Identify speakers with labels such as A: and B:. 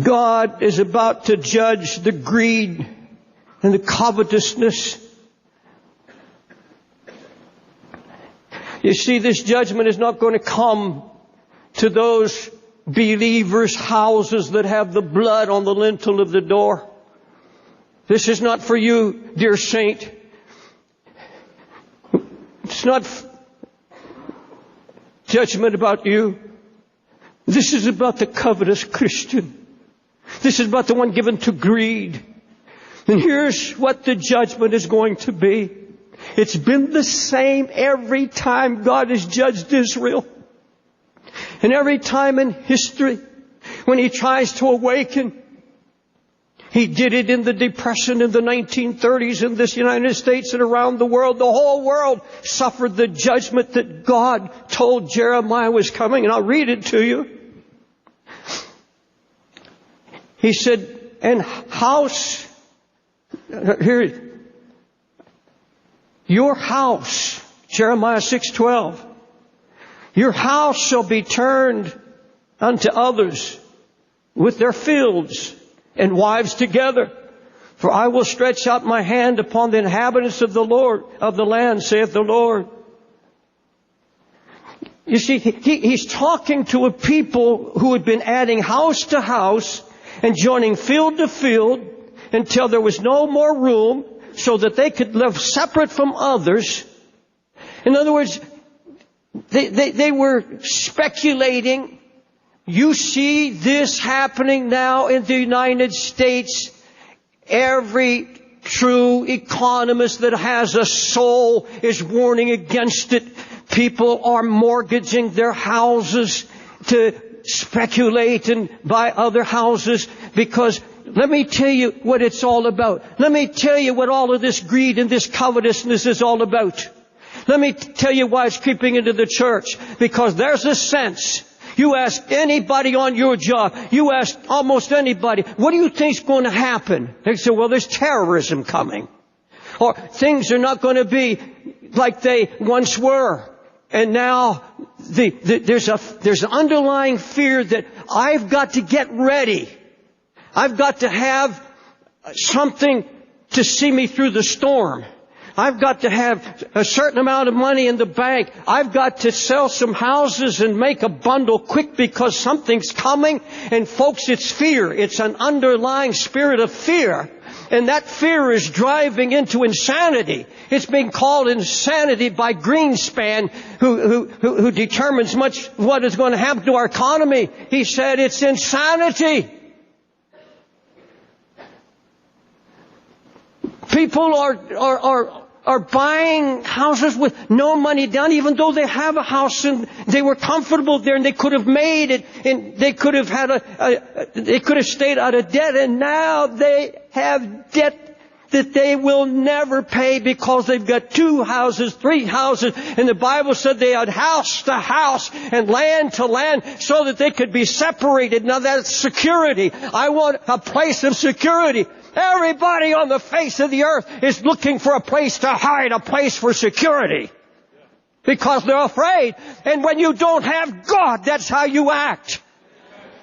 A: God is about to judge the greed and the covetousness. You see, this judgment is not going to come to those believers' houses that have the blood on the lintel of the door. This is not for you, dear saint. It's not judgment about you. This is about the covetous Christian. This is about the one given to greed. And here's what the judgment is going to be. It's been the same every time God has judged Israel. And every time in history when He tries to awaken. He did it in the Depression in the 1930s in this United States and around the world. The whole world suffered the judgment that God told Jeremiah was coming. And I'll read it to you. He said, and house, here, your house, Jeremiah 6:12, your house shall be turned unto others with their fields and wives together. For I will stretch out my hand upon the inhabitants of the land, saith the Lord. You see, he's talking to a people who had been adding house to house and joining field to field until there was no more room so that they could live separate from others. In other words, they were speculating. You see this happening now in the United States. Every true economist that has a soul is warning against it. People are mortgaging their houses to speculate and buy other houses because let me tell you what it's all about. Let me tell you what all of this greed and this covetousness is all about. Let me tell you why it's creeping into the church. Because there's a sense. You ask anybody on your job, you ask almost anybody, what do you think's going to happen? They say, well, there's terrorism coming. Or things are not going to be like they once were. And now there's an underlying fear that I've got to get ready. I've got to have something to see me through the storm. I've got to have a certain amount of money in the bank. I've got to sell some houses and make a bundle quick because something's coming. And folks, it's fear. It's an underlying spirit of fear. And that fear is driving into insanity. It's being called insanity by Greenspan, who determines much what is going to happen to our economy. He said it's insanity. People are buying houses with no money down, even though they have a house and they were comfortable there and they could have made it and they could have they could have stayed out of debt, and now they have debt that they will never pay because they've got 2 houses, 3 houses, and the Bible said they had house to house and land to land so that they could be separated. Now that's security. I want a place of security. Everybody on the face of the earth is looking for a place to hide, a place for security. Because they're afraid. And when you don't have God, that's how you act.